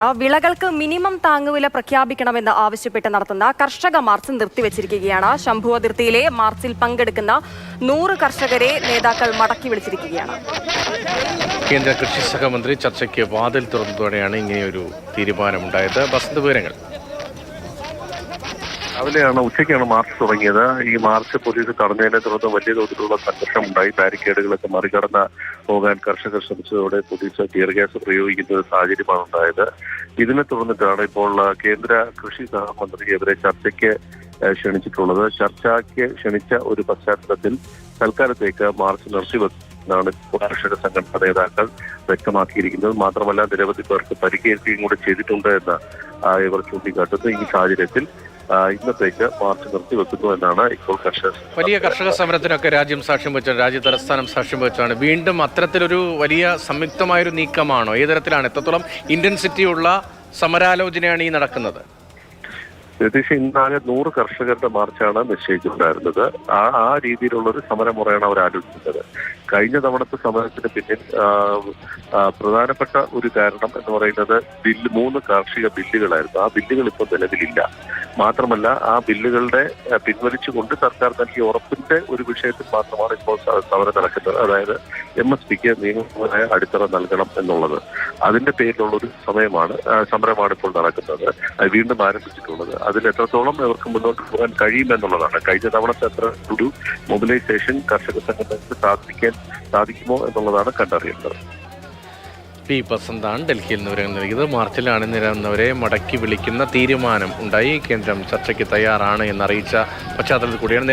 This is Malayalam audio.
വിളകൾക്ക് മിനിമം താങ്ങുവില പ്രഖ്യാപിക്കണമെന്ന് ആവശ്യപ്പെട്ട് നടത്തുന്ന കർഷക മാർച്ച് നിർത്തിവച്ചിരിക്കുകയാണ്. ശംഭു അതിർത്തിയിലെ മാർച്ചിൽ പങ്കെടുക്കുന്ന 100 കർഷകരെ നേതാക്കൾ മടക്കി വിളിച്ചിരിക്കുകയാണ്. കേന്ദ്ര കൃഷി സഹമന്ത്രി ചർച്ചയ്ക്ക് വാതിൽ തുറന്നതോടെയാണ് ഇങ്ങനെയൊരു തീരുമാനമുണ്ടായത്. വസന്ത് വിവരങ്ങൾ. ഉച്ചയ്ക്കാണ് മാർച്ച് തുടങ്ങിയത്. ഈ മാർച്ച് പോലീസ് തടഞ്ഞതിനെ തുടർന്ന് വലിയ തോതിലുള്ള സംഘർഷമുണ്ടായി. ബാരിക്കേഡുകളൊക്കെ മറികടന്ന് പോകാൻ കർഷകർ ശ്രമിച്ചതോടെ പോലീസ് ടിയർ ഗ്യാസ് പ്രയോഗിക്കുന്ന ഒരു സാഹചര്യമാണ് ഉണ്ടായത്. ഇതിനെ തുടർന്നിട്ടാണ് ഇപ്പോൾ കേന്ദ്ര കൃഷി സഹമന്ത്രി ഇവരെ ചർച്ചയ്ക്ക് ക്ഷണിച്ചിട്ടുള്ളത്. ചർച്ചയ്ക്ക് ക്ഷണിച്ച ഒരു പശ്ചാത്തലത്തിൽ തൽക്കാലത്തേക്ക് മാർച്ച് നിർത്തിവെന്നാണ് കർഷക സംഘടനാ നേതാക്കൾ വ്യക്തമാക്കിയിരിക്കുന്നത്. മാത്രമല്ല നിരവധി പേർക്ക് പരിക്കേൽക്കുകയും കൂടെ ചെയ്തിട്ടുണ്ട് എന്ന് ഇവർ ചൂണ്ടിക്കാട്ടുന്നു. ഈ സാഹചര്യത്തിൽ ഇന്നത്തേക്ക് മാർച്ച് നിർത്തിവെക്കുന്നു എന്നാണ് ഇപ്പോൾ വലിയ കർഷക സമരത്തിനൊക്കെ രാജ്യം സാക്ഷ്യം വെച്ചാണ്, രാജ്യ തലസ്ഥാനം സാക്ഷ്യം വെച്ചാണ്. വീണ്ടും അത്തരത്തിലൊരു വലിയ സംയുക്തമായൊരു നീക്കമാണോ? ഏത് തരത്തിലാണ്? എത്രത്തോളം ഇന്റൻസിറ്റി ഉള്ള സമരാലോചനയാണ് ഈ നടക്കുന്നത്? ഏകദേശം ഇന്നാകെ 100 കർഷകരുടെ മാർച്ചാണ് നിശ്ചയിച്ചിട്ടുണ്ടായിരുന്നത്. ആ രീതിയിലുള്ള ഒരു സമരമുറയാണ് അവർ ആലോചിക്കുന്നത്. കഴിഞ്ഞ തവണത്തെ സമരത്തിന് പിന്നിൽ പ്രധാനപ്പെട്ട ഒരു കാരണം എന്ന് പറയുന്നത് 3 കാർഷിക ബില്ലുകളായിരുന്നു. ആ ബില്ലുകൾ ഇപ്പോൾ നിലവിലില്ല. മാത്രമല്ല ആ ബില്ലുകളുടെ പിൻവലിച്ചുകൊണ്ട് സർക്കാർ നൽകിയ ഉറപ്പിന്റെ ഒരു വിഷയത്തിൽ മാത്രമാണ് ഇപ്പോൾ സമരം നടക്കുന്നത്. അതായത് MSPക്ക് നിയമപരമായ അടിത്തറ നൽകണം എന്നുള്ളത്. അതിന്റെ പേരിലുള്ള ഒരു സമരമാണ് ഇപ്പോൾ നടക്കുന്നത്. വീണ്ടും ആരംഭിച്ചിട്ടുള്ളത്. അതിൽ എത്രത്തോളം ഇവർക്ക് മുന്നോട്ട് പോകാൻ കഴിയുമെന്നുള്ളതാണ്. കഴിഞ്ഞ തവണത്തെ അത്ര ഒരു മൊബിലൈസേഷൻ കർഷക സംഘടനയ്ക്ക് സാധിക്കുമോ എന്നുള്ളതാണ് കണ്ടറിയേണ്ടത്. പി വസന്താണ് ഡൽഹിയിൽ നിന്ന് വിവരങ്ങൾ നൽകിയത്. മാർച്ചിൽ അണിനിരന്നവരെ മടക്കി വിളിക്കുന്ന തീരുമാനം ഉണ്ടായി. കേന്ദ്രം ചർച്ചയ്ക്ക് തയ്യാറാണ് എന്നറിയിച്ച പശ്ചാത്തലത്തിൽ കൂടിയാണ്